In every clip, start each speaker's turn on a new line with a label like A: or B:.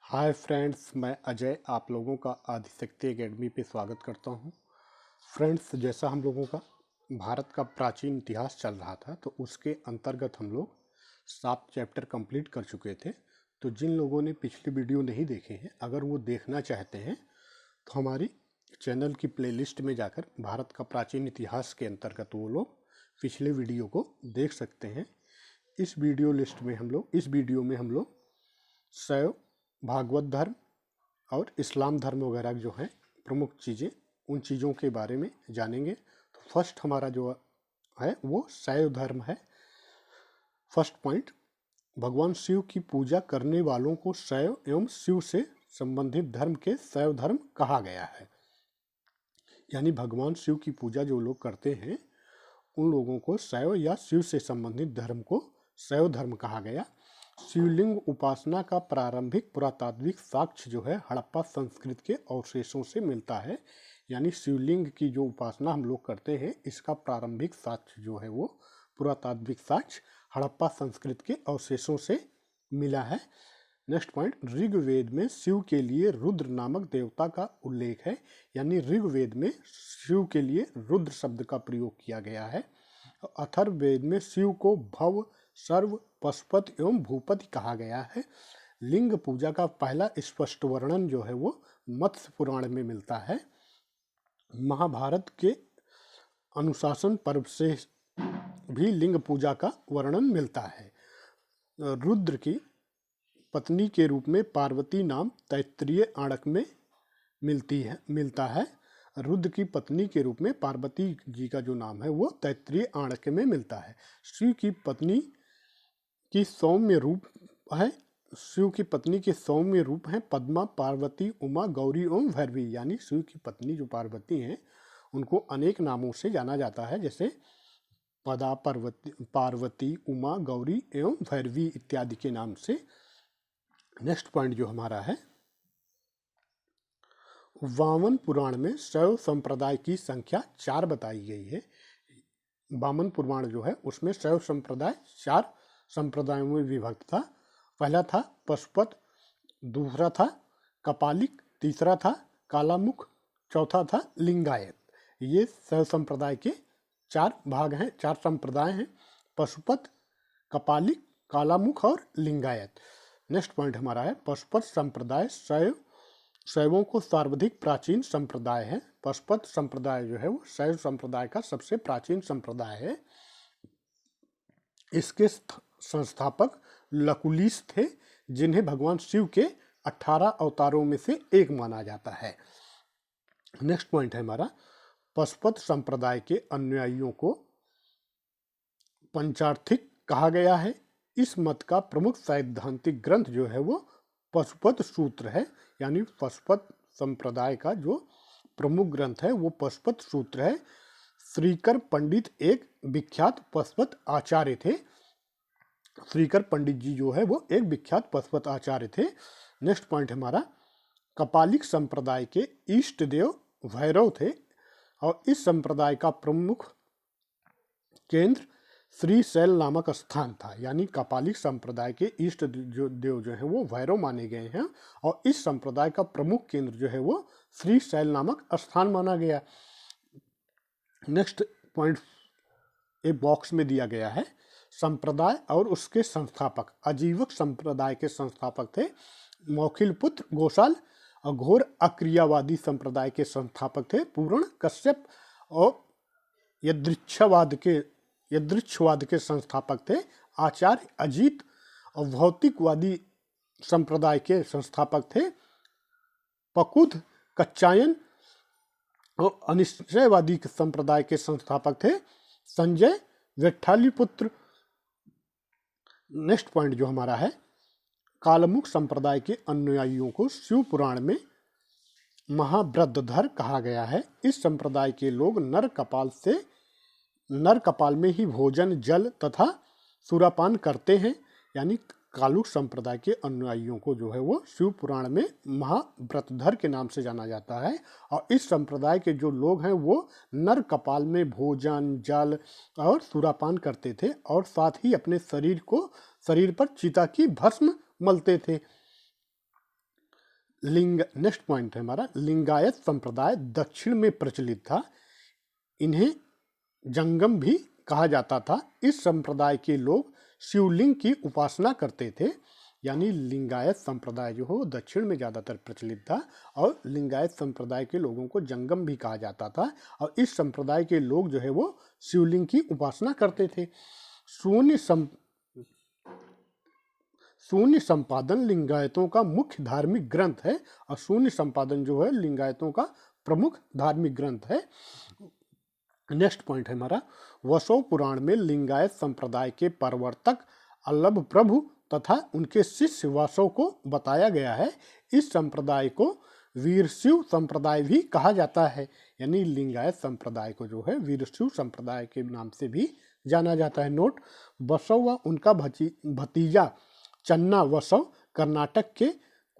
A: Hi friends, मैं अजय आप लोगों का आदिशक्ति एकेडमी पे स्वागत करता हूँ। फ्रेंड्स, जैसा हम लोगों का भारत का प्राचीन इतिहास चल रहा था तो उसके अंतर्गत हम लोग 7 चैप्टर कंप्लीट कर चुके थे। तो जिन लोगों ने पिछली वीडियो नहीं देखे हैं, अगर वो देखना चाहते हैं तो हमारी चैनल की प्लेलिस्ट में जाकर भारत का प्राचीन इतिहास के अंतर्गत वो लोग पिछले वीडियो को देख सकते हैं। इस वीडियो में हम लोग शैव, भागवत धर्म और इस्लाम धर्म वगैरह जो हैं प्रमुख चीज़ें, उन चीज़ों के बारे में जानेंगे। तो फर्स्ट हमारा जो है वो शैव धर्म है। फर्स्ट पॉइंट, भगवान शिव की पूजा करने वालों को शैव एवं शिव से संबंधित धर्म के शैव धर्म कहा गया है। यानी भगवान शिव की पूजा जो लोग करते हैं उन लोगों को शैव या शिव से संबंधित धर्म को शैव धर्म कहा गया। शिवलिंग उपासना का प्रारंभिक पुरातात्विक साक्ष्य जो है हड़प्पा संस्कृति के अवशेषों से मिलता है। यानी शिवलिंग की जो उपासना हम लोग करते हैं इसका प्रारंभिक साक्ष्य जो है वो पुरातात्विक साक्ष्य हड़प्पा संस्कृति के अवशेषों से मिला है। नेक्स्ट पॉइंट, ऋग्वेद में शिव के लिए रुद्र नामक देवता का उल्लेख है। यानी ऋग्वेद में शिव के लिए रुद्र शब्द का प्रयोग किया गया है। अथर्ववेद में शिव को भव, सर्व, पशुपति एवं भूपति कहा गया है। लिंग पूजा का पहला स्पष्ट वर्णन जो है वो मत्स्य पुराण में मिलता है। महाभारत के अनुशासन पर्व से भी लिंग पूजा का वर्णन मिलता है। रुद्र की पत्नी के रूप में पार्वती नाम तैत्तिरीय आणक में मिलता है। रुद्र की पत्नी के रूप में पार्वती जी का जो नाम है वो तैत्तिरीय आणक में मिलता है। शिव की पत्नी के सौम्य रूप हैं पद्मा, पार्वती, उमा, गौरी एवं भैरवी। यानी शिव की पत्नी जो पार्वती हैं उनको अनेक नामों से जाना जाता है, जैसे पदा, पार्वती, उमा, गौरी एवं भैरवी इत्यादि के नाम से। नेक्स्ट पॉइंट जो हमारा है, वामन पुराण में शैव संप्रदाय की संख्या 4 बताई गई है। वामन पुराण जो है उसमें शैव संप्रदाय 4 संप्रदायों में विभक्त था। पहला था पशुपत, दूसरा था कपालिक, तीसरा था कालामुख, चौथा था लिंगायत। ये शैव संप्रदाय के 4 भाग हैं, 4 संप्रदाय हैं, पशुपत, कपालिक, कालामुख और लिंगायत। नेक्स्ट पॉइंट हमारा है, पशुपत संप्रदाय शैवों को सर्वाधिक प्राचीन संप्रदाय है। पशुपत संप्रदाय जो है वो शैव संप्रदाय का सबसे प्राचीन संप्रदाय है। इसके संस्थापक लकुलिश थे, जिन्हें भगवान शिव के 18 अवतारों में से एक माना जाता है। नेक्स्ट पॉइंट है हमारा, पशुपत संप्रदाय के अनुयायियों को पंचार्थिक कहा गया है। इस मत का प्रमुख सैद्धांतिक ग्रंथ जो है वो पशुपत सूत्र है। यानी पशुपत संप्रदाय का जो प्रमुख ग्रंथ है वो पशुपत सूत्र है। श्रीकर पंडित एक विख्यात पशुपत आचार्य थे। श्रीकर पंडित जी जो है वो एक विख्यात पशुपत आचार्य थे। नेक्स्ट पॉइंट हमारा, कपालिक संप्रदाय के इष्ट देव भैरव थे और इस संप्रदाय का प्रमुख केंद्र श्रीशैल नामक स्थान था। यानी कपालिक संप्रदाय के इष्ट देव जो है वो भैरव माने गए हैं और इस संप्रदाय का प्रमुख केंद्र जो है वो श्रीशैल नामक स्थान माना गया। नेक्स्ट पॉइंट एक बॉक्स में दिया गया है, संप्रदाय और उसके संस्थापक। आजीवक संप्रदाय के संस्थापक थे मौखिल पुत्र गोसाल और घोर अक्रियावादी संप्रदाय के संस्थापक थे पूर्ण कश्यप और यदृच्छवाद के संस्थापक थे आचार्य अजीत और भौतिकवादी संप्रदाय के संस्थापक थे पकुध कच्चायन और अनिश्चयवादी संप्रदाय के संस्थापक थे संजय विट्ठालीपुत्र। नेक्स्ट पॉइंट जो हमारा है, कालमुख संप्रदाय के अनुयायियों को शिव पुराण में महाव्रतधर कहा गया है। इस संप्रदाय के लोग नर कपाल में ही भोजन, जल तथा सुरापान करते हैं। यानी कालुक संप्रदाय के अनुयायियों को जो है वो शिव पुराण में महाव्रतधर के नाम से जाना जाता है और इस संप्रदाय के जो लोग हैं वो नर कपाल में भोजन, जल और सुरापान करते थे और साथ ही अपने शरीर पर चिता की भस्म मलते थे। नेक्स्ट पॉइंट है हमारा, लिंगायत संप्रदाय दक्षिण में प्रचलित था। इन्हें जंगम भी कहा जाता था। इस संप्रदाय के लोग शिवलिंग की उपासना करते थे। यानी लिंगायत संप्रदाय जो हो दक्षिण में ज़्यादातर प्रचलित था और लिंगायत संप्रदाय के लोगों को जंगम भी कहा जाता था। और इस संप्रदाय के लोग जो है वो शिवलिंग की उपासना करते थे। शून्य संपादन लिंगायतों का मुख्य धार्मिक ग्रंथ है और शून्य संपादन जो है लिंगायतों का प्रमुख धार्मिक ग्रंथ है। नेक्स्ट पॉइंट है हमारा, वसो पुराण में लिंगायत संप्रदाय के प्रवर्तक अल्लभ प्रभु तथा उनके शिष्य वासव को बताया गया है। इस संप्रदाय को वीरशैव संप्रदाय भी कहा जाता है। यानी लिंगायत संप्रदाय को जो है वीरशैव संप्रदाय के नाम से भी जाना जाता है। नोट, बसव व उनका भतीजा चन्ना वसव कर्नाटक के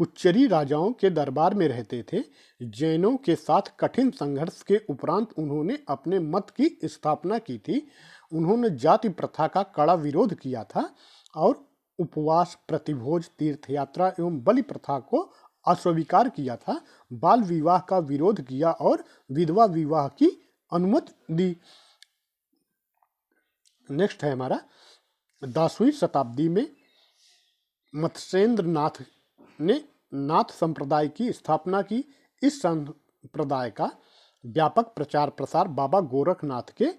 A: कुच्चरी राजाओं के दरबार में रहते थे। जैनों के साथ कठिन संघर्ष के उपरांत उन्होंने अपने मत की स्थापना की थी। उन्होंने जाति प्रथा का कड़ा विरोध किया था और उपवास, प्रतिभोज, तीर्थयात्रा एवं बलि प्रथा को अस्वीकार किया था। बाल विवाह का विरोध किया और विधवा विवाह की अनुमति दी। नेक्स्ट है हमारा, 10वीं शताब्दी में मत्स्येंद्र नाथ ने नाथ संप्रदाय की स्थापना की। इस संप्रदाय का व्यापक प्रचार प्रसार बाबा गोरखनाथ के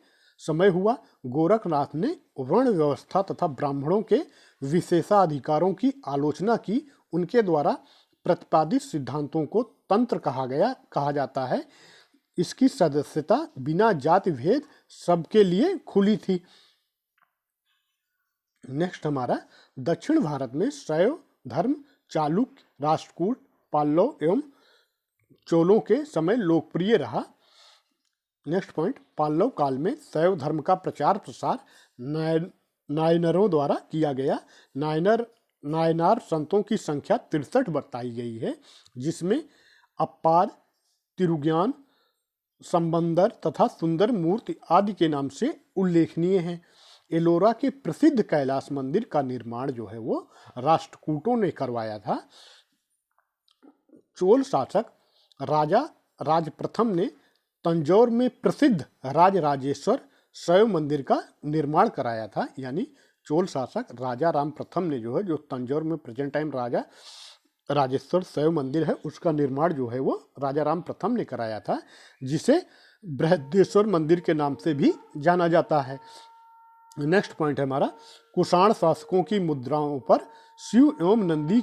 A: समय हुआ। गोरखनाथ ने वर्ण व्यवस्था तथा ब्राह्मणों के विशेषाधिकारों की आलोचना की। उनके द्वारा प्रतिपादित सिद्धांतों को तंत्र कहा जाता है। इसकी सदस्यता बिना जाति भेद सबके लिए खुली थी। नेक्स्ट हमारा, दक्षिण भारत में शैव धर्म चालुक्य, राष्ट्रकूट, पल्लव एवं चोलों के समय लोकप्रिय रहा। नेक्स्ट पॉइंट, पल्लव काल में शैव धर्म का प्रचार प्रसार नायनरों द्वारा किया गया। नायनार संतों की संख्या 63 बताई गई है, जिसमें अप्पार, तिरुज्ञान, संबंदर तथा सुंदर मूर्ति आदि के नाम से उल्लेखनीय हैं। एलोरा के प्रसिद्ध कैलाश मंदिर का निर्माण जो है वो राष्ट्रकूटों ने करवाया था। चोल शासक राजा राज प्रथम ने तंजौर में प्रसिद्ध राजराजेश्वर शैव मंदिर का निर्माण कराया था। यानी चोल शासक राजा राम प्रथम ने जो है जो तंजौर में प्रेजेंट टाइम राजा राजेश्वर शैव मंदिर है उसका निर्माण जो है वो राजा राम प्रथम ने कराया था, जिसे बृहदेश्वर मंदिर के नाम से भी जाना जाता है। नेक्स्ट पॉइंट है हमारा, कुषाण शासकों की मुद्राओं पर शिव एवं नंदी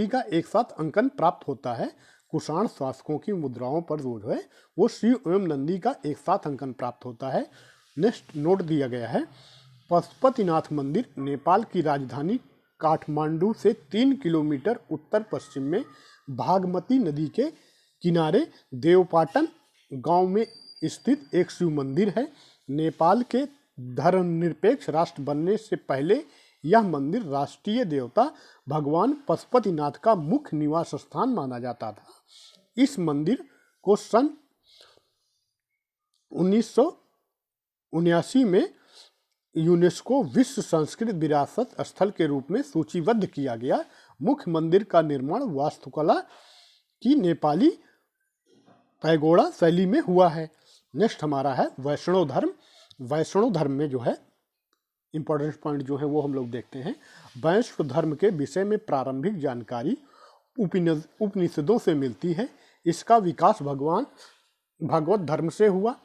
A: का एक साथ अंकन प्राप्त होता है। कुषाण शासकों की मुद्राओं पर जो है वो शिव एवं नंदी का एक साथ अंकन प्राप्त होता है। नेक्स्ट नोट दिया गया है, पशुपतिनाथ मंदिर नेपाल की राजधानी काठमांडू से 3 किलोमीटर उत्तर पश्चिम में भागमती नदी के किनारे देवपाटन गांव में स्थित एक शिव मंदिर है। नेपाल के धर्मनिरपेक्ष राष्ट्र बनने से पहले यह मंदिर राष्ट्रीय देवता भगवान पशुपतिनाथ का मुख्य निवास स्थान माना जाता था। इस मंदिर को सन 1979 में यूनेस्को विश्व संस्कृत विरासत स्थल के रूप में सूचीबद्ध किया गया। मुख्य मंदिर का निर्माण वास्तुकला की नेपाली पैगोड़ा शैली में हुआ है। नेक्स्ट हमारा है वैष्णव धर्म। वैष्णव धर्म में जो है इंपॉर्टेंट पॉइंट जो है वो हम लोग देखते हैं। वैष्णव धर्म के विषय में प्रारंभिक जानकारी उपनिषदों से मिलती है। इसका विकास भगवत धर्म से हुआ।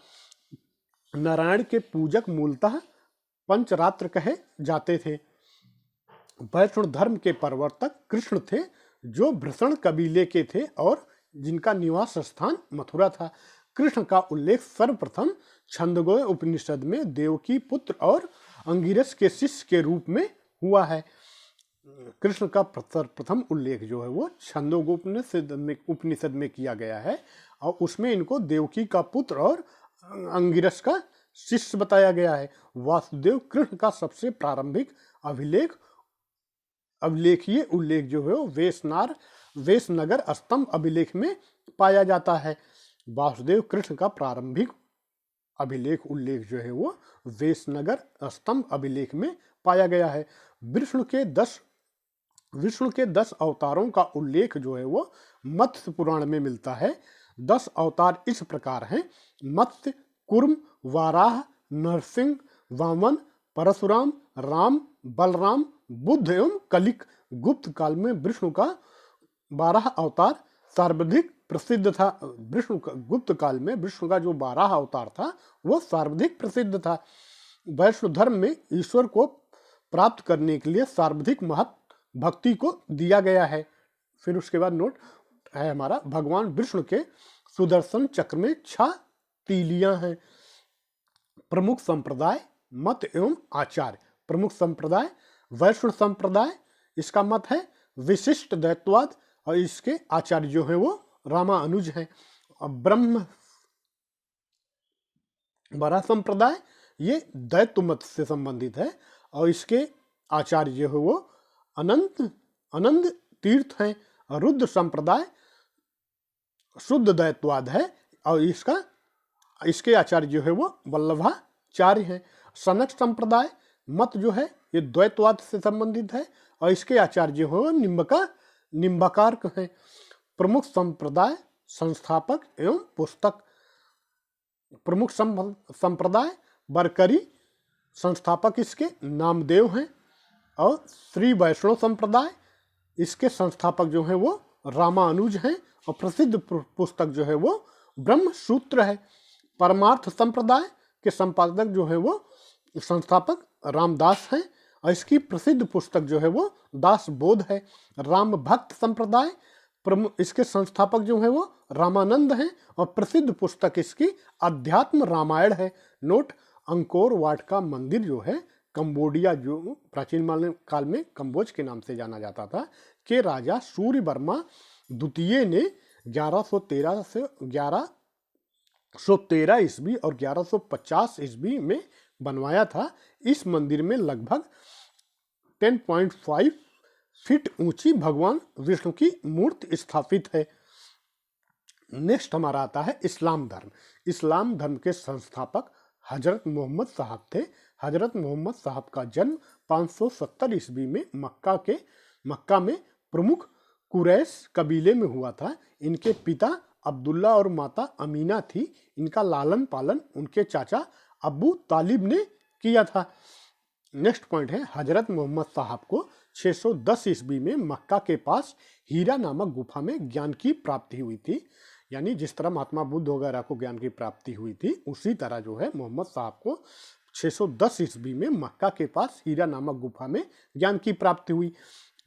A: नारायण के पूजक मूलतः पंचरात्र कहे जाते थे। वैष्णव धर्म के प्रवर्तक कृष्ण थे, जो भृषण कबीले के थे और जिनका निवास स्थान मथुरा था। कृष्ण का उल्लेख सर्वप्रथम छंदोग्य उपनिषद में देवकी पुत्र और अंगिरस के शिष्य के रूप में हुआ है। कृष्ण का प्रथम उल्लेख जो है वो छंदोग्य उपनिषद में किया गया है और उसमें इनको देवकी का पुत्र और अंगिरस का शिष्य बताया गया है। वासुदेव कृष्ण का सबसे प्रारंभिक अभिलेखीय उल्लेख जो है वो वेशनगर स्तंभ अभिलेख में पाया जाता है। वासुदेव कृष्ण का प्रारंभिक अभिलेख उल्लेख जो है वो वेशनगर स्तंभ अभिलेख में पाया गया है। विष्णु के 10 विष्णु के 10 अवतारों का उल्लेख जो है वो मत्स्य पुराण में मिलता है। 10 अवतार इस प्रकार हैं: मत्स्य, कूर्म, वाराह, नरसिंह, वामन, परशुराम, राम, बलराम, बुद्ध एवं कलिक। गुप्त काल में विष्णु का 12 अवतार सर्वाधिक प्रसिद्ध था। गुप्त काल में विष्णु का जो 12 अवतार था वो सर्वाधिक प्रसिद्ध था। वैष्णव धर्म में ईश्वर को प्राप्त करने के लिए सर्वाधिक महत्व भक्ति को दिया गया है। फिर उसके बाद नोट है हमारा, भगवान विष्णु के सुदर्शन चक्र में 6 तीलियां हैं। प्रमुख संप्रदाय, मत एवं आचार्य। प्रमुख संप्रदाय वैष्णव संप्रदाय, इसका मत है विशिष्ट द्वैतवाद, और इसके आचार्य जो है वो रामानुज हैं। ब्रह्म बड़ा संप्रदाय ये द्वैत मत से संबंधित है, और इसके आचार्य जो है वो अनंत तीर्थ हैं। रुद्र संप्रदाय शुद्ध द्वैतवाद है, और इसके आचार्य जो है वो वल्लभाचार्य हैं। सनक संप्रदाय मत जो है ये द्वैतवाद से संबंधित है, और इसके आचार्य जो है वो निम्बाकारक हैं। प्रमुख संप्रदाय संस्थापक एवं पुस्तक। प्रमुख संप्रदाय बरकरी, संस्थापक इसके नामदेव हैं। और श्री वैष्णव संप्रदाय, इसके संस्थापक जो है वो रामानुज हैं, और प्रसिद्ध पुस्तक जो है वो ब्रह्म सूत्र है। परमार्थ संप्रदाय के संपादक जो है वो संस्थापक रामदास हैं, और इसकी प्रसिद्ध पुस्तक जो है वो दास बोध है। राम भक्त संप्रदाय इसके संस्थापक जो है वो रामानंद हैं, और प्रसिद्ध पुस्तक इसकी अध्यात्म रामायण है। नोट, अंकोर वाट का मंदिर जो है कंबोडिया, जो प्राचीन काल में कंबोज के नाम से जाना जाता था, के राजा सूर्य वर्मा द्वितीय ने 1113 ईस्वी और 1150 ईस्वी में बनवाया था। इस मंदिर में लगभग 10.5 फीट ऊंची भगवान विष्णु की मूर्ति स्थापित है। नेक्स्ट हमारा आता है इस्लाम धर्म। इस्लाम धर्म के संस्थापक हजरत मोहम्मद साहब थे। हजरत मोहम्मद साहब का जन्म 570 ईस्वी में मक्का में प्रमुख कुरैश कबीले में हुआ था। इनके पिता अब्दुल्ला और माता अमीना थी। इनका लालन पालन उनके चाचा अबू तालिब ने किया था। नेक्स्ट पॉइंट है, हजरत मोहम्मद साहब को 610 ईस्वी में मक्का के पास हीरा नामक गुफा में ज्ञान की प्राप्ति हुई थी। यानी जिस तरह महात्मा बुद्ध वगैरह को ज्ञान की प्राप्ति हुई थी, उसी तरह जो है मोहम्मद साहब को 610 ईस्वी में मक्का के पास हीरा नामक गुफा में ज्ञान की प्राप्ति हुई।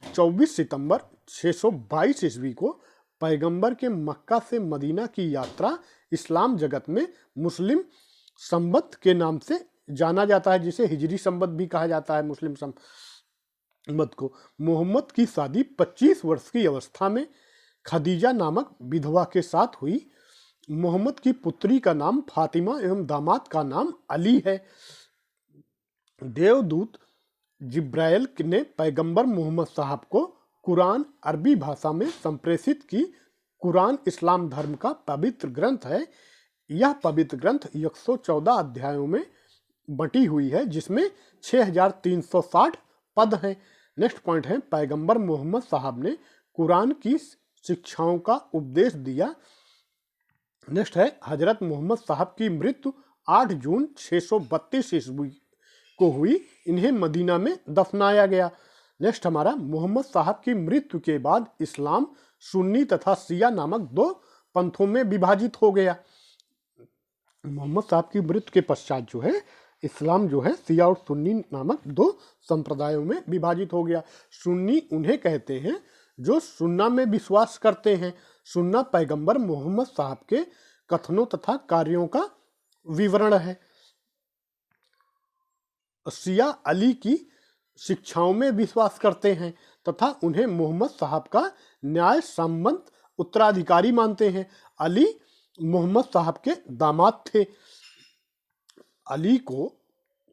A: 24 सितंबर 622 ईस्वी को पैगंबर के मक्का से मदीना की यात्रा इस्लाम जगत में मुस्लिम संवत के नाम से जाना जाता है, जिसे हिजरी संवत भी कहा जाता है मुस्लिम संवत को। मोहम्मद की शादी 25 वर्ष की अवस्था में खदीजा नामक विधवा के साथ हुई। मोहम्मद की पुत्री का नाम फातिमा एवं दामाद का नाम अली है। देवदूत जिब्राइल ने पैगंबर मोहम्मद साहब को कुरान अरबी भाषा में संप्रेषित की। कुरान इस्लाम धर्म का पवित्र ग्रंथ है। यह पवित्र ग्रंथ 114 अध्यायों में बटी हुई है, जिसमें 6360 पद हैं। नेक्स्ट पॉइंट है, पैगंबर मोहम्मद साहब ने कुरान की शिक्षाओं का उपदेश दिया। नेक्स्ट है, हजरत मोहम्मद साहब की मृत्यु 8 जून 632 ईस्वी को हुई। इन्हें मदीना में दफनाया गया। नेक्स्ट हमारा, मोहम्मद साहब की मृत्यु के बाद इस्लाम सुन्नी तथा शिया नामक 2 पंथों में विभाजित हो गया। मोहम्मद साहब की मृत्यु के पश्चात जो है इस्लाम जो है शिया और सुन्नी नामक 2 संप्रदायों में विभाजित हो गया। सुन्नी उन्हें कहते हैं जो सुन्ना में विश्वास करते हैं। सुन्ना पैगंबर मोहम्मद साहब के कथनों तथा कार्यों का विवरण है। शिया अली की शिक्षाओं में विश्वास करते हैं तथा उन्हें मोहम्मद साहब का न्याय सम्मत उत्तराधिकारी मानते हैं। अली मोहम्मद साहब के दामाद थे। अली को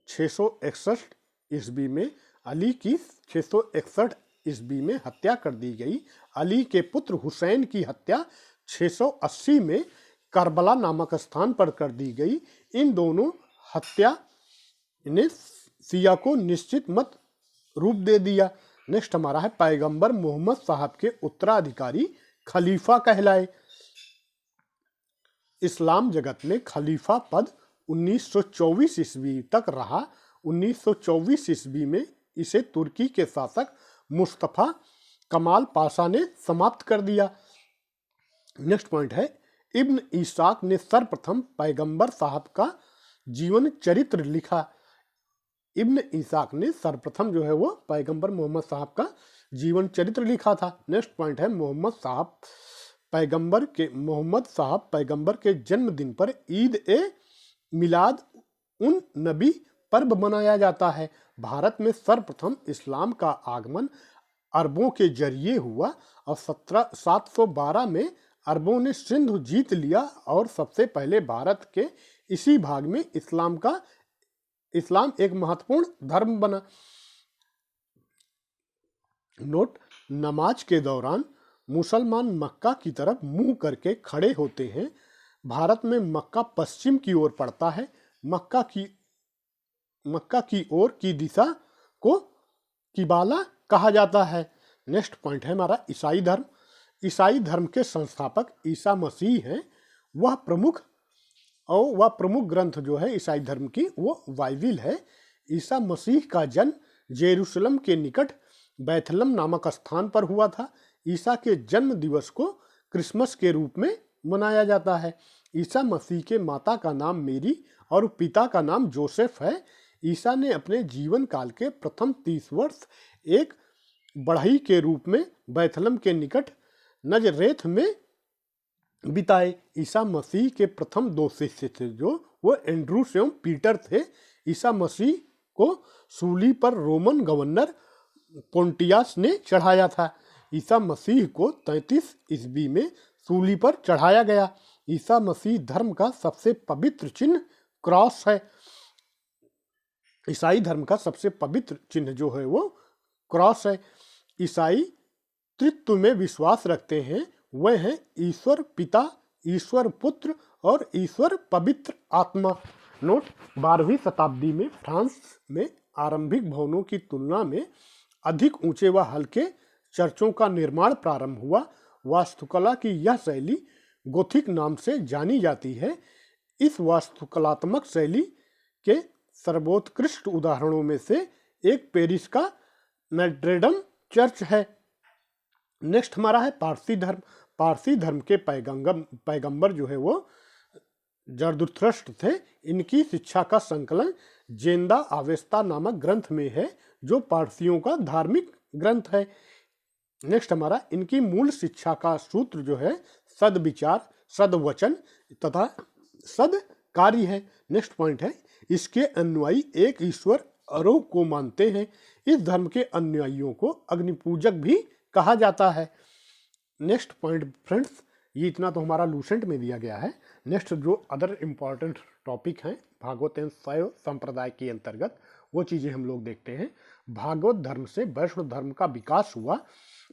A: 661 ईस्वी में अली की 661 ईस्वी में हत्या कर दी गई। अली के पुत्र हुसैन की हत्या 680 में करबला नामक स्थान पर कर दी गई। इन दोनों हत्या ने शिया को निश्चित मत रूप दे दिया। नेक्स्ट हमारा है पैगंबर मोहम्मद साहब के उत्तराधिकारी खलीफा कहलाए। इस्लाम जगत में खलीफा पद 1924 ईस्वी तक रहा। 1924 ईस्वी में इसे तुर्की के शासक मुस्तफा कमाल पाशा ने समाप्त कर दिया। नेक्स्ट पॉइंट है इब्न इसाक ने सर्वप्रथम पैगंबर साहब का जीवन चरित्र लिखा। इब्न इसाक ने सर्वप्रथम जो है वो पैगंबर मोहम्मद साहब का जीवन चरित्र लिखा था। नेक्स्ट पॉइंट है मोहम्मद साहब पैगंबर के जन्मदिन पर ईद ए मिलाद उन नबी पर्व मनाया जाता है। भारत में सर्वप्रथम इस्लाम का आगमन अरबों के जरिए हुआ और 712 में अरबों ने सिंधु जीत लिया और सबसे पहले भारत के इसी भाग में इस्लाम एक महत्वपूर्ण धर्म बना। नोट, नमाज के दौरान मुसलमान मक्का की तरफ मुंह करके खड़े होते हैं। भारत में मक्का पश्चिम की ओर पड़ता है। मक्का की ओर की दिशा को किबाला कहा जाता है। नेक्स्ट पॉइंट है हमारा ईसाई धर्म। ईसाई धर्म के संस्थापक ईसा मसीह हैं। वह प्रमुख ग्रंथ जो है ईसाई धर्म की वो बाइबिल है। ईसा मसीह का जन्म जेरूशलम के निकट बैथलम नामक स्थान पर हुआ था। ईसा के जन्म दिवस को क्रिसमस के रूप में मनाया जाता है। ईसा मसीह के माता का नाम मेरी और पिता का नाम जोसेफ है। ईसा ने अपने जीवन काल के प्रथम 30 वर्ष एक बढ़ई के रूप में बैथलम के निकट नजरेथ में बिताए। ईसा मसीह के प्रथम 2 शिष्य थे जो वो एंड्रूस एवं पीटर थे। ईसा मसीह को सूली पर रोमन गवर्नर पोंटियस ने चढ़ाया था। ईसा मसीह को 33 ईस्वी में सूली पर चढ़ाया गया। ईसा मसीह धर्म का सबसे पवित्र चिन्ह क्रॉस है। ईसाई धर्म का सबसे पवित्र चिन्ह जो है वो क्रॉस है। ईसाई त्रित्व में विश्वास रखते हैं। वह हैं ईश्वर पिता, ईश्वर पुत्र और ईश्वर पवित्र आत्मा। नोट, 12वीं शताब्दी में फ्रांस में आरंभिक भवनों की तुलना में अधिक ऊंचे व हल्के चर्चों का निर्माण प्रारंभ हुआ। वास्तुकला की यह शैली गोथिक नाम से जानी जाती है। इस वास्तुकलात्मक शैली के सर्वोत्कृष्ट उदाहरणों में से एक पेरिस का नोट्रे-डेम चर्च है। नेक्स्ट हमारा है पारसी धर्म। पारसी धर्म के पैगंबर जो है वो जरदुश्त्र थे। इनकी शिक्षा का संकलन जेंदा आवेस्ता नामक ग्रंथ में है जो पारसियों का धार्मिक ग्रंथ है। नेक्स्ट हमारा इनकी मूल शिक्षा का सूत्र जो है सद्विचार, सद्वचन तथा सद्कार्य है। नेक्स्ट पॉइंट है इसके अनुयायी एक ईश्वर अरो को मानते हैं। इस धर्म के अनुयायियों को अग्निपूजक भी कहा जाता है। नेक्स्ट पॉइंट फ्रेंड्स, ये इतना तो हमारा लूसेंट में दिया गया है। नेक्स्ट जो अदर इम्पॉर्टेंट टॉपिक हैं भागवत एवं शैव संप्रदाय के अंतर्गत वो चीज़ें हम लोग देखते हैं। भागवत धर्म से वैष्णव धर्म का विकास हुआ।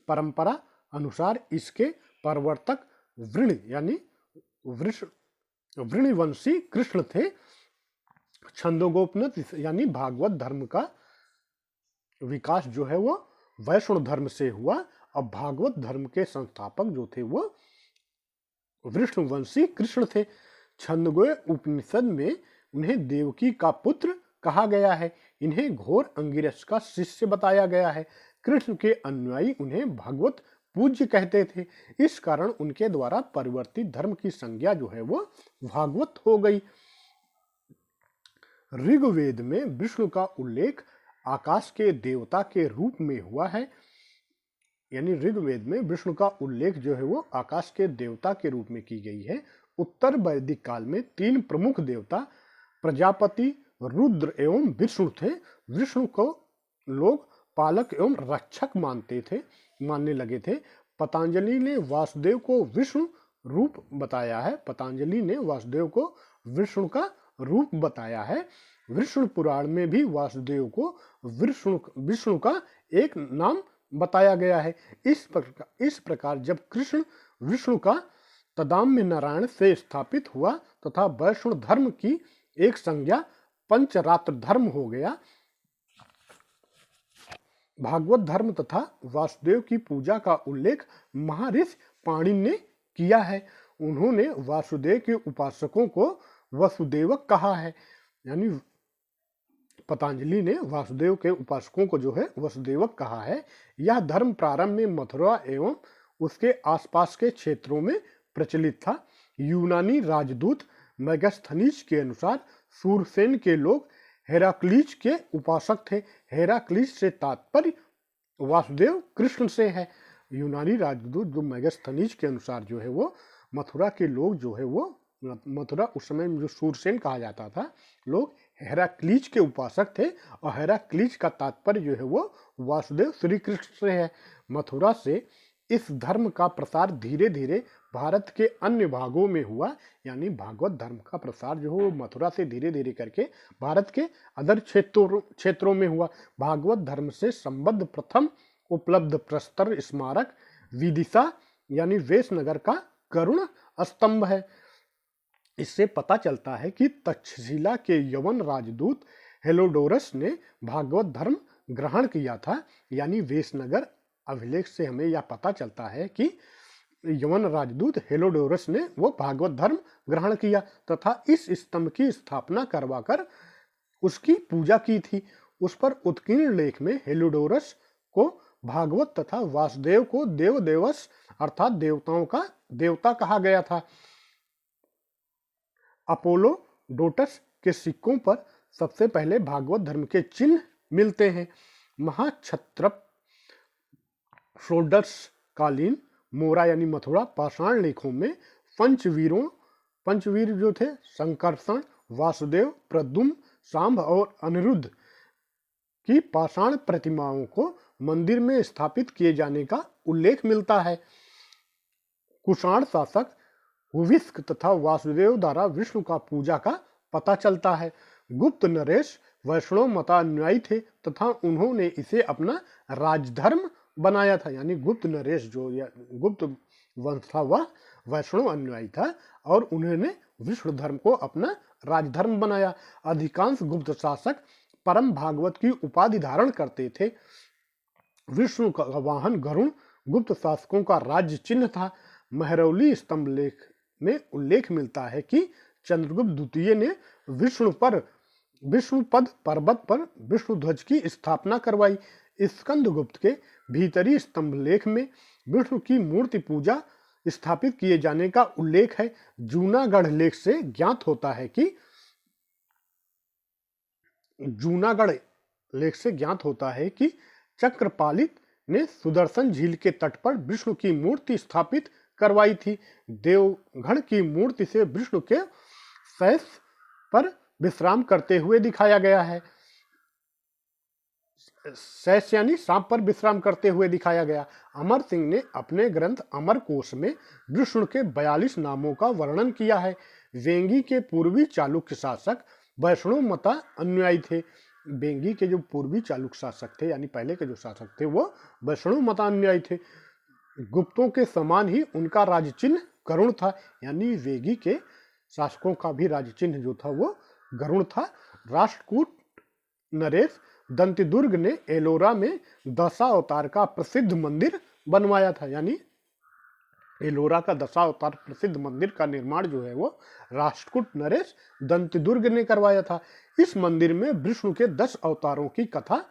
A: परंपरा अनुसार इसके प्रवर्तक वृण यानी वृणवंशी कृष्ण थे। छंदोगोपनिषद यानी भागवत धर्म का विकास जो है वो वैष्णव धर्म से हुआ और भागवत धर्म के संस्थापक जो थे वो वृषणवंशी कृष्ण थे। छंदोग्य उपनिषद में उन्हें देवकी का पुत्र कहा गया है। इन्हें घोर अंगिरस का शिष्य बताया गया है। कृष्ण के अनुयायी उन्हें भगवत पूज्य कहते थे। इस कारण उनके द्वारा परिवर्तित धर्म की संज्ञा जो है वो भागवत हो गई। ऋग्वेद में विष्णु का उल्लेख आकाश के देवता के रूप में हुआ है। यानी ऋग्वेद में विष्णु का उल्लेख जो है वो आकाश के देवता के रूप में की गई है। उत्तर वैदिक काल में 3 प्रमुख देवता प्रजापति, रुद्र एवं विष्णु थे। विष्णु को लोग पालक एवं रक्षक मानने लगे थे। पतंजलि ने वासुदेव को विष्णु रूप बताया है। पतंजलि ने वासुदेव को विष्णु का रूप बताया है। विष्णु पुराण में भी वासुदेव को विष्णु का एक नाम बताया गया है। इस प्रकार जब कृष्ण विष्णु का तदाम्य नारायण से स्थापित हुआ तथा वैष्णव धर्म की एक संज्ञा पंचरात्र धर्म हो गया। भागवत धर्म तथा वासुदेव की पूजा का उल्लेख महर्षि पाणिनि ने किया है। उन्होंने वासुदेव के उपासकों को वसुदेवक कहा है, यानी पतंजलि ने वासुदेव के उपासकों को जो है वसुदेवक कहा है। यह धर्म प्रारंभ में मथुरा एवं उसके आसपास के क्षेत्रों में प्रचलित था। यूनानी राजदूत मेगास्थनीज के अनुसार सूरसेन के लोग हेराक्लीज के उपासक थे। हेराक्लीज से तात्पर्य वासुदेव कृष्ण से है। यूनानी राजदूत जो मेगास्थनीज के अनुसार जो है वो मथुरा के लोग जो है वो मथुरा उस समय जो सूरसेन कहा जाता था, लोग हेराक्लीज के उपासक थे और हेराक्लीज का तात्पर्य जो है वो वासुदेव श्री कृष्ण से है। मथुरा से इस धर्म का प्रसार धीरे धीरे भारत के अन्य भागों में हुआ, यानी भागवत धर्म का प्रसार जो है वो मथुरा से धीरे धीरे करके भारत के अदर क्षेत्रों में हुआ। भागवत धर्म से संबद्ध प्रथम उपलब्ध प्रस्तर स्मारक विदिशा यानी वेशनगर का गरुड़ स्तंभ है। इससे पता चलता है कि तक्षशिला के यवन राजदूत हेलोडोरस ने भागवत धर्म ग्रहण किया था, यानी वेशनगर अभिलेख से हमें यह पता चलता है कि यवन राजदूत हेलोडोरस ने वो भागवत धर्म ग्रहण किया तथा इस स्तंभ की स्थापना करवाकर उसकी पूजा की थी। उस पर उत्कीर्ण लेख में हेलोडोरस को भागवत तथा वासुदेव को देव देवस अर्थात देवताओं का देवता कहा गया था। अपोलो डोटस के सिक्कों पर सबसे पहले भागवत धर्म के चिन्ह मिलते हैं। महाक्षत्रप षोडश कालीन मोरा यानी मथुरा पाषाण लेखों में पंचवीर जो थे संकर्षण, वासुदेव, प्रद्युम्न, सांब और अनिरुद्ध की पाषाण प्रतिमाओं को मंदिर में स्थापित किए जाने का उल्लेख मिलता है। कुषाण शासक हुविस्क तथा वासुदेव द्वारा विष्णु का पूजा का पता चलता है। गुप्त नरेश वैष्णव मतानुयायी थे तथा उन्होंने इसे अपना राजधर्म बनाया था, यानी गुप्त नरेश जो गुप्त वंश था वह वैष्णव अनुयायी था और उन्होंने विष्णु धर्म को अपना राजधर्म बनाया। अधिकांश गुप्त शासक परम भागवत की उपाधि धारण करते थे। विष्णु का वाहन गरुड़ गुप्त शासकों का राज्य चिन्ह था। महरौली स्तंभ लेख में उल्लेख मिलता है कि चंद्रगुप्त द्वितीय ने विष्णुपद पर्वत पर विष्णु ध्वज की स्थापना करवाई। स्कंदगुप्त के भीतरी स्तंभ लेख में विष्णु की मूर्ति पूजा स्थापित किए जाने का उल्लेख है। जूनागढ़ लेख से ज्ञात होता है कि चक्रपालित ने सुदर्शन झील के तट पर विष्णु की मूर्ति स्थापित करवाई थी। देवगढ़ की मूर्ति से विष्णु के शैष पर विश्राम करते हुए दिखाया गया है। शैष यानी सांप पर विश्राम करते हुए दिखाया गया। अमर सिंह ने अपने ग्रंथ अमर कोश में विष्णु के 42 नामों का वर्णन किया है। वेंगी के पूर्वी चालुक्य शासक वैष्णव मता अनुयायी थे। वेंगी के जो पूर्वी चालुक्य शासक थे, यानी पहले के जो शासक थे, वो वैष्णव मता अनुयायी थे। गुप्तों के समान ही उनका राज चिन्ह गरुड़ था, यानी वेगी के शासकों का भी राज चिन्ह जो था वो गरुड़ था। राष्ट्रकूट नरेश दंतिदुर्ग ने एलोरा में दशावतार का प्रसिद्ध मंदिर बनवाया था, यानी एलोरा का दशावतार प्रसिद्ध मंदिर का निर्माण जो है वो राष्ट्रकूट नरेश दंतिदुर्ग ने करवाया था। इस मंदिर में विष्णु के 10 अवतारों की कथा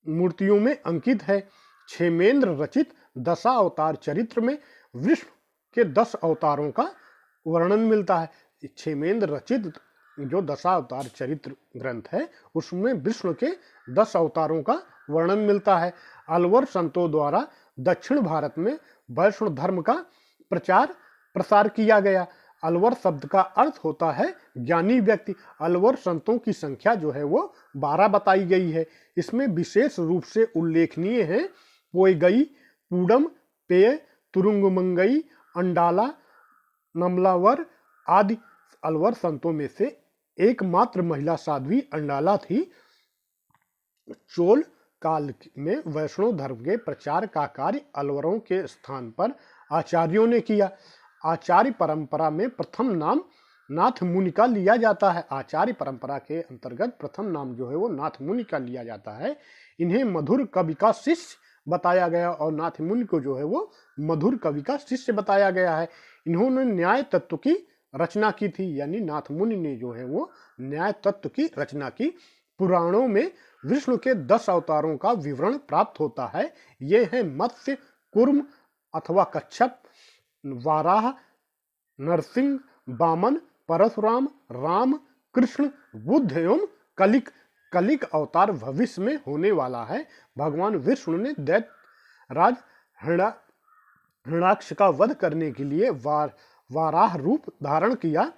A: मूर्तियों में अंकित है। क्षेमेंद्र रचित दशावतार चरित्र में विष्णु के 10 अवतारों का वर्णन मिलता है। क्षेमेंद्र रचित जो दशावतार चरित्र ग्रंथ है उसमें विष्णु के 10 अवतारों का वर्णन मिलता है। अलवर संतों द्वारा दक्षिण भारत में वैष्णव धर्म का प्रचार प्रसार किया गया। अलवर शब्द का अर्थ होता है ज्ञानी व्यक्ति। अलवर संतों की संख्या जो है वो 12 बताई गई है। इसमें विशेष रूप से उल्लेखनीय है पोयगई, पूडम, पेय, तुरुंगमंगई, अंडाला, नमलावर आदि। अलवर संतों में से एकमात्र महिला साध्वी अंडाला थी। चोल काल में वैष्णव धर्म के प्रचार का कार्य अलवरों के स्थान पर आचार्यों ने किया। आचार्य परंपरा में प्रथम नाम नाथ मुनि का लिया जाता है। आचार्य परंपरा के अंतर्गत प्रथम नाम जो है वो नाथ मुनि का लिया जाता है। इन्हें मधुर कवि का शिष्य बताया गया और नाथ मुनि को जो है वो मधुर कवि का शिष्य बताया गया है। इन्होंने न्याय तत्व की रचना की थी, यानी नाथ मुनि ने जो है वो न्याय तत्व की रचना की। पुराणों में विष्णु के 10 अवतारों का विवरण प्राप्त होता है। ये हैं मत्स्य, कूर्म अथवा कच्छप, वाराह, नरसिंह, वामन, परशुराम, राम, कृष्ण, बुद्ध एवं कलिक। कलिक अवतार भविष्य में होने वाला है। भगवान विष्णु ने दैत्यराज हिरण्याक्ष का वध करने के लिए वाराह रूप धारण किया।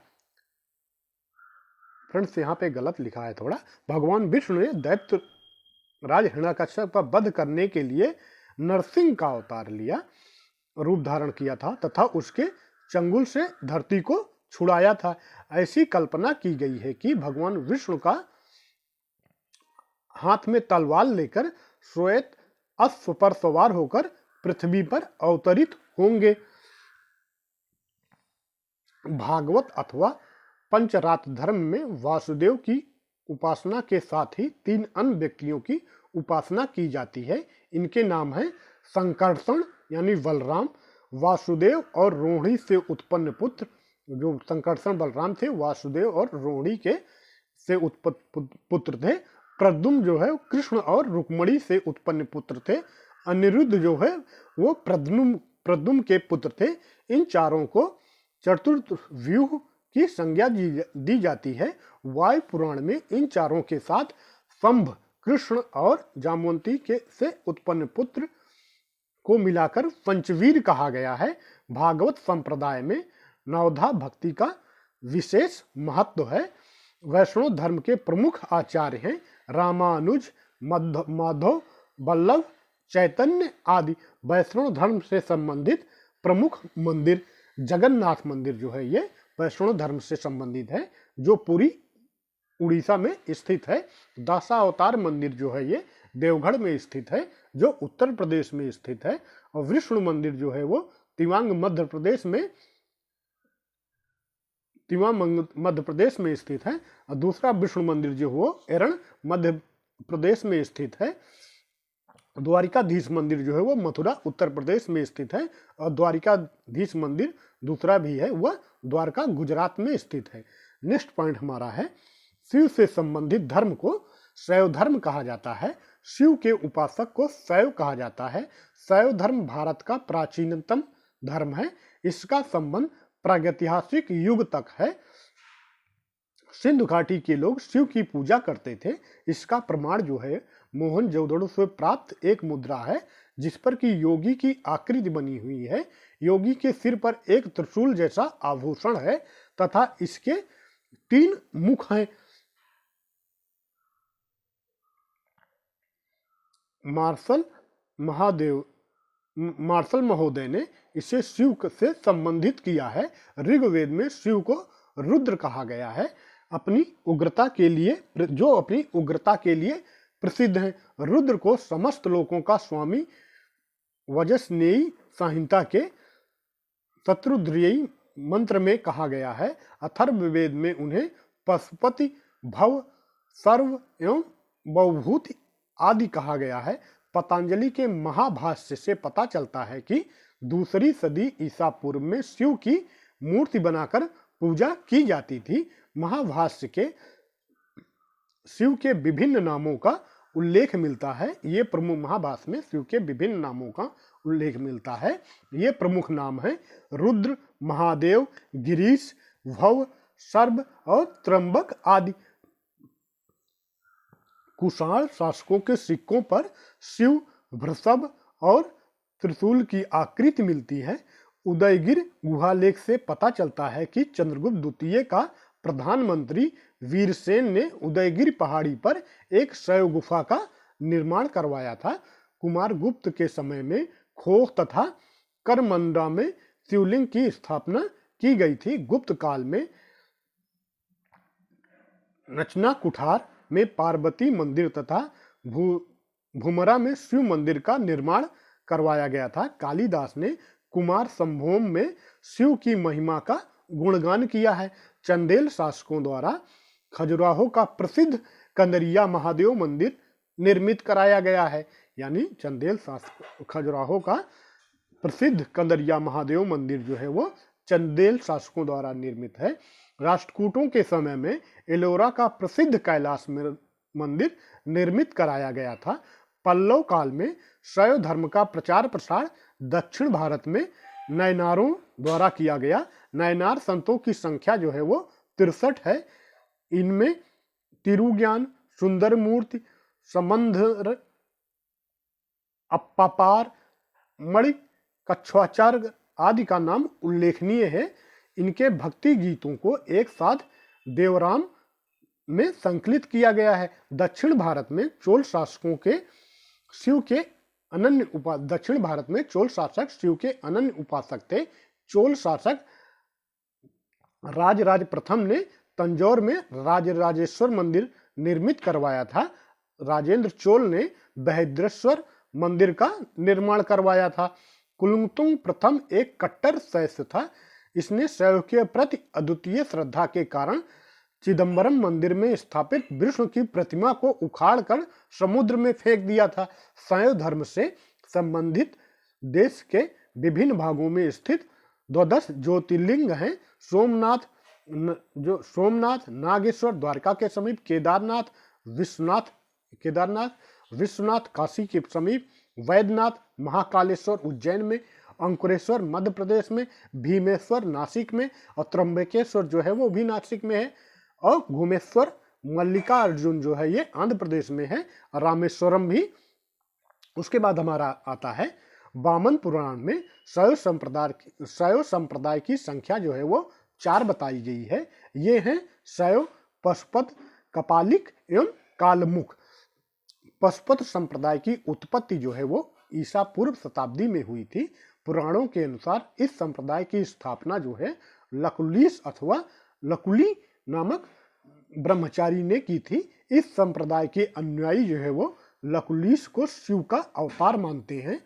A: फ्रेंड्स यहाँ पे गलत लिखा है थोड़ा। भगवान विष्णु ने दैत्यराज हिरण्याक्ष का वध करने के लिए नरसिंह का अवतार लिया, रूप धारण किया था तथा उसके चंगुल से धरती को छुड़ाया था। ऐसी कल्पना की गई है कि भगवान विष्णु का हाथ में तलवार लेकर श्वेत अश्व पर सवार होकर पृथ्वी पर अवतरित होंगे। भागवत अथवा पंचरात्र धर्म में वासुदेव की उपासना के साथ ही 3 अन्य व्यक्तियों की उपासना की जाती है। इनके नाम है संकर्षण यानी बलराम, वासुदेव और रोहिणी से उत्पन्न पुत्र। जो संकर्षण बलराम थे, वासुदेव और रोहिणी के से उत्पन्न पुत्र थे। प्रद्युम्न जो है कृष्ण और रुक्मिणी से उत्पन्न पुत्र थे। अनिरुद्ध जो है वो प्रद्युम्न के पुत्र थे। इन चारों को चतुर्थ व्यूह की संज्ञा दी जाती है। वायु पुराण में इन चारों के साथ शंभ, कृष्ण और जामवंती के से उत्पन्न पुत्र को मिलाकर पंचवीर कहा गया है। भागवत संप्रदाय में नवधा भक्ति का विशेष महत्व है। वैष्णव धर्म के प्रमुख आचार्य हैं रामानुज, माधव, वल्लभ, चैतन्य आदि। वैष्णव धर्म से संबंधित प्रमुख मंदिर जगन्नाथ मंदिर जो है ये वैष्णव धर्म से संबंधित है, जो पूरी उड़ीसा में स्थित है। दशावतार मंदिर जो है ये देवगढ़ में स्थित है, जो उत्तर प्रदेश में स्थित है। और विष्णु मंदिर जो है वो तिवांग मध्य प्रदेश में स्थित है। और दूसरा विष्णु मंदिर जो वो एरण मध्य प्रदेश में स्थित है। द्वारिकाधीश मंदिर जो है वो मथुरा उत्तर प्रदेश में स्थित है। और द्वारिकाधीश मंदिर दूसरा भी है, वह द्वारका गुजरात में स्थित है। नेक्स्ट पॉइंट हमारा है शिव से संबंधित धर्म को शैव धर्म कहा जाता है। शिव के उपासक को शैव कहा जाता है। शैव धर्म भारत का प्राचीनतम धर्म है। इसका संबंध प्रागैतिहासिक युग तक है। सिंधु घाटी के लोग शिव की पूजा करते थे। इसका प्रमाण जो है मोहनजोदड़ो से प्राप्त एक मुद्रा है, जिस पर कि योगी की आकृति बनी हुई है। योगी के सिर पर एक त्रिशूल जैसा आभूषण है तथा इसके 3 मुख हैं। मार्शल महोदय ने इसे शिव से संबंधित किया है। ऋग्वेद में शिव को रुद्र कहा गया है, अपनी उग्रता के लिए प्रसिद्ध है। रुद्र को समस्त लोकों का स्वामी वजस्नेयी संहिता के शत्रुद्रयी मंत्र में कहा गया है। अथर्ववेद में उन्हें पशुपति, भव, सर्व एवं बहुभूति आदि कहा गया है। पतंजलि के महाभाष्य से पता चलता है कि 2री सदी ईसा पूर्व में शिव की मूर्ति बनाकर पूजा की जाती थी। महाभाष्य के शिव के विभिन्न नामों का उल्लेख मिलता है। ये प्रमुख महाभाष्य में शिव के विभिन्न नामों का उल्लेख मिलता है। ये प्रमुख नाम है रुद्र, महादेव, गिरीश, भव, सर्व और त्र्यंबक आदि। कुषाण शासकों के सिक्कों पर शिव, वृषभ और त्रिशूल की आकृति मिलती है। उदयगिर गुहालेख से पता चलता है कि चंद्रगुप्त द्वितीय का प्रधानमंत्री वीरसेन ने उदयगिर पहाड़ी पर एक शैव गुफा का निर्माण करवाया था। कुमार गुप्त के समय में खोख तथा करमंडा में शिवलिंग की स्थापना की गई थी। गुप्त काल में रचना कुठार में पार्वती मंदिर तथा भूमरा में शिव मंदिर का निर्माण करवाया गया था। कालिदास ने कुमार संभोम में शिव की महिमा का गुणगान किया है। चंदेल शासकों द्वारा खजुराहो का प्रसिद्ध कंदरिया महादेव मंदिर निर्मित कराया गया है। यानी चंदेल शासक खजुराहो का प्रसिद्ध कंदरिया महादेव मंदिर जो है वो चंदेल शासकों द्वारा निर्मित है। राष्ट्रकूटों के समय में एलोरा का प्रसिद्ध कैलाश मंदिर निर्मित कराया गया था। पल्लव काल में शैव धर्म का प्रचार प्रसार दक्षिण भारत में नयनारों द्वारा किया गया। नयनार संतों की संख्या जो है वो 63 है। इनमें तिरुज्ञान, सुंदर मूर्ति, संबंधर, अप्पापार, मणि कच्छवाचार्य आदि का नाम उल्लेखनीय है। इनके भक्ति गीतों को एक साथ देवराम में संकलित किया गया है। दक्षिण भारत में चोल शासकों के शिव के अनन्य दक्षिण भारत में चोल शासक शिव के अनन्य उपासक थे। चोल शासक राजराज प्रथम ने तंजौर में राजराजेश्वर मंदिर निर्मित करवाया था। राजेंद्र चोल ने बृहदेश्वर मंदिर का निर्माण करवाया था। कुलुंगतुंग प्रथम एक कट्टर शैव था। इसने शैव के प्रति अद्वितीय श्रद्धा के कारण चिदंबरम मंदिर में स्थापित विष्णु की प्रतिमा को उखाड़कर समुद्र में फेंक दिया था। शैव धर्म से संबंधित देश के विभिन्न भागों में स्थित 12 ज्योतिर्लिंग हैं। सोमनाथ, नागेश्वर द्वारका के समीप, केदारनाथ विश्वनाथ काशी के समीप, वैद्यनाथ महाकालेश्वर उज्जैन में, अंकुरेश्वर मध्य प्रदेश में, भीमेश्वर नासिक में और त्र्यंबकेश्वर जो है वो भी नासिक में है, और घुमेश्वर मल्लिकार्जुन जो है ये आंध्र प्रदेश में है, रामेश्वरम भी। उसके बाद हमारा आता है वामन पुराण में शैव संप्रदाय की संख्या जो है वो 4 बताई गई है। ये हैं शैव, पशुपत, कपालिक एवं कालमुख। पशुपत संप्रदाय की उत्पत्ति जो है वो ईसा पूर्व शताब्दी में हुई थी। पुराणों के अनुसार इस संप्रदाय की स्थापना जो है लकुलिस अथवा लकुली नामक ब्रह्मचारी ने की थी। इस संप्रदाय के अनुयायी जो है वो लकुलिस को शिव का अवतार मानते हैं।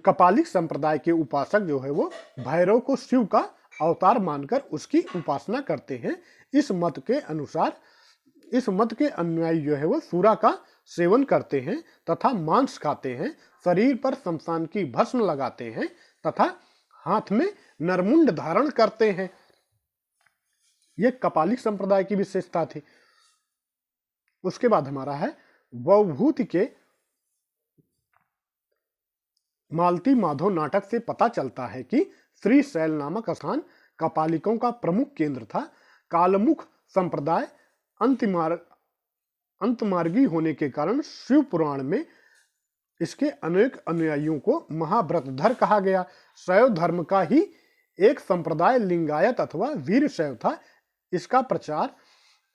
A: कपालिक संप्रदाय के उपासक जो है वो भैरव को शिव का अवतार मानकर उसकी उपासना करते हैं। इस मत के अनुसार इस मत के अनुयायी जो है वो सूरा का सेवन करते हैं तथा मांस खाते हैं, शरीर पर शमशान की भस्म लगाते हैं तथा हाथ में नरमुंड धारण करते हैं। यह कपालिक संप्रदाय की विशेषता थी। उसके बाद हमारा है भवभूति के मालती माधव नाटक से पता चलता है कि श्रीशैल नामक स्थान कपालिकों का प्रमुख केंद्र था। कालमुख संप्रदाय अंतमार्गी होने के कारण शिव पुराण में इसके अनेक अनुयायियों को महाव्रतधर कहा गया। शैव धर्म का ही एक संप्रदाय लिंगायत अथवा वीर शैव था। इसका प्रचार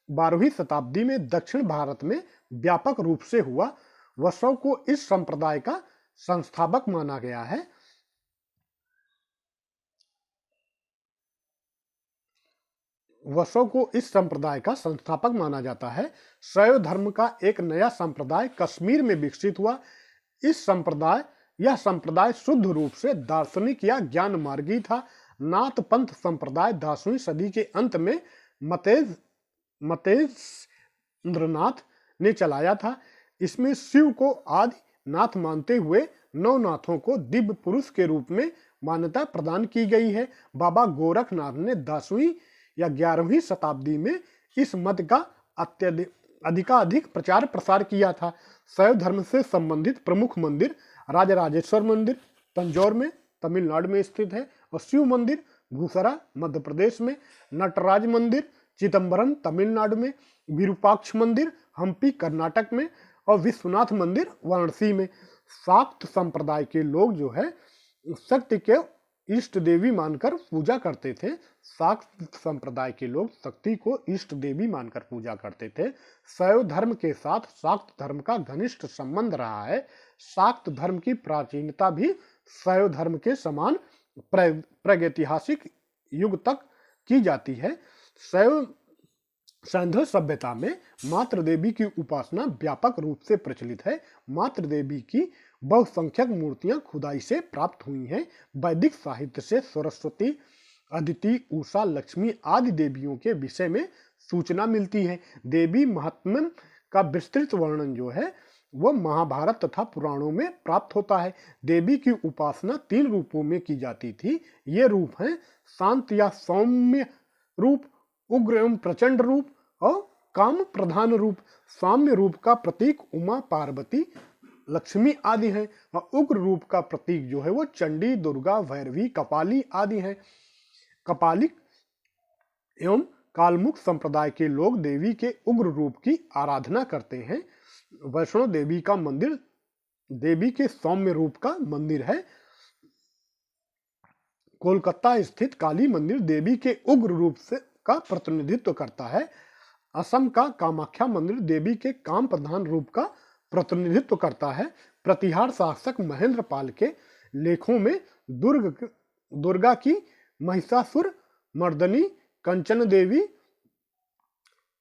A: 12वीं शताब्दी में दक्षिण भारत में व्यापक रूप से हुआ। वसव को इस संप्रदाय का संस्थापक माना गया है। वसव को इस संप्रदाय का संस्थापक माना जाता है। शैव धर्म का एक नया संप्रदाय कश्मीर में विकसित हुआ। यह संप्रदाय शुद्ध रूप से दार्शनिक या ज्ञान मार्गी था। नाथ पंथ संप्रदाय 10वीं सदी के अंत में मतेंद्रनाथ ने चलाया था। इसमें शिव को आदि नाथ मानते हुए 9 नाथों को दिव्य पुरुष के रूप में मान्यता प्रदान की गई है। बाबा गोरखनाथ ने 10वीं या 11वीं शताब्दी में इस मत का अधिकाधिक प्रचार प्रसार किया था। शैव धर्म से संबंधित प्रमुख मंदिर राजराजेश्वर मंदिर तंजौर में तमिलनाडु में स्थित है, और शिव मंदिर भूसरा मध्य प्रदेश में, नटराज मंदिर चिदंबरम तमिलनाडु में, विरूपाक्ष मंदिर हम्पी कर्नाटक में और विश्वनाथ मंदिर वाराणसी में। शाक्त संप्रदाय के लोग जो है शक्ति के इष्ट देवी मानकर पूजा करते थे। शाक्त संप्रदाय के लोग शक्ति को इष्ट देवी मानकर पूजा करते थे। शैव धर्म के साथ शाक्त धर्म का घनिष्ठ संबंध रहा है। शाक्त धर्म की प्राचीनता भी शैव धर्म के समान प्रागैतिहासिक युग तक की जाती है। सैंधव सभ्यता में मातृ देवी की उपासना व्यापक रूप से प्रचलित है। मातृ देवी की बहुसंख्यक मूर्तियां खुदाई से प्राप्त हुई हैं। वैदिक साहित्य से सरस्वती, अदिति, उषा, लक्ष्मी आदि देवियों के विषय में सूचना मिलती है। देवी महात्म्य का विस्तृत वर्णन जो है वो महाभारत तथा पुराणों में प्राप्त होता है। देवी की उपासना 3 रूपों में की जाती थी। ये रूप हैं शांत या सौम्य रूप, उग्र एवं प्रचंड रूप और काम प्रधान रूप। सौम्य रूप का प्रतीक उमा, पार्वती, लक्ष्मी आदि हैं और उग्र रूप का प्रतीक जो है वो चंडी, दुर्गा, भैरवी, कपाली आदि हैं। कपालिक एवं कालमुख संप्रदाय के लोग देवी के उग्र रूप की आराधना करते हैं। वैष्णो देवी का मंदिर देवी के सौम्य रूप का मंदिर है। कोलकाता स्थित काली मंदिर देवी के उग्र रूप से का प्रतिनिधित्व करता है। असम का कामाख्या मंदिर देवी के काम प्रधान रूप का प्रतिनिधित्व करता है। प्रतिहार शासक महेंद्र पाल के लेखों में दुर्गा की महिषासुर मर्दनी, कंचन देवी,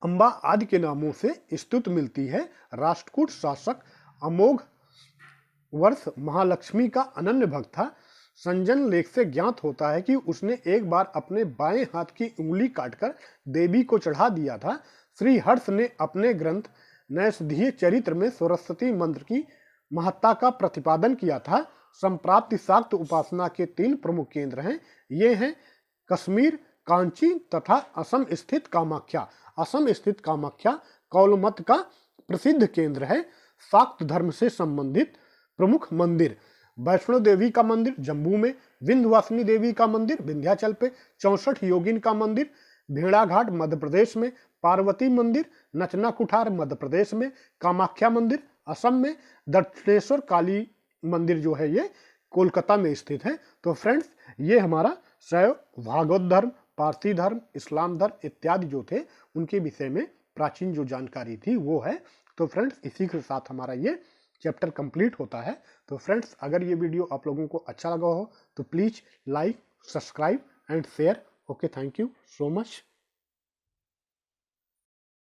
A: अम्बा आदि के नामों से स्तुति मिलती है। राष्ट्रकूट शासक अमोघ वर्ष महालक्ष्मी का अनन्य भक्त था। संजन लेख से ज्ञात होता है कि उसने एक बार अपने बाएं हाथ की उंगली काटकर देवी को चढ़ा दिया था। श्री हर्ष ने अपने ग्रंथ नैषधीय चरित्र में सरस्वती मंत्र की महत्ता का प्रतिपादन किया था। संप्राप्ति शाक्त उपासना के 3 प्रमुख केंद्र हैं। ये हैं कश्मीर, कांची तथा असम स्थित कामाख्या। असम स्थित कामाख्या कौलमत का प्रसिद्ध केंद्र है। शाक्त धर्म से संबंधित प्रमुख मंदिर वैष्णो देवी का मंदिर जम्मू में, विंध्यवासिनी देवी का मंदिर विंध्याचल पे, 64 योगिन का मंदिर भेड़ाघाट मध्य प्रदेश में, पार्वती मंदिर नचना कुठार मध्य प्रदेश में, कामाख्या मंदिर असम में, दक्षिणेश्वर काली मंदिर जो है ये कोलकाता में स्थित है। तो फ्रेंड्स, ये हमारा शैव, भागवत धर्म, पारसी धर्म, इस्लाम धर्म इत्यादि जो थे उनके विषय में प्राचीन जो जानकारी थी वो है। तो फ्रेंड्स, इसी के साथ हमारा ये चैप्टर कंप्लीट होता है। तो फ्रेंड्स, अगर ये वीडियो आप लोगों को अच्छा लगा हो तो please like, subscribe and share. Okay, thank you so much.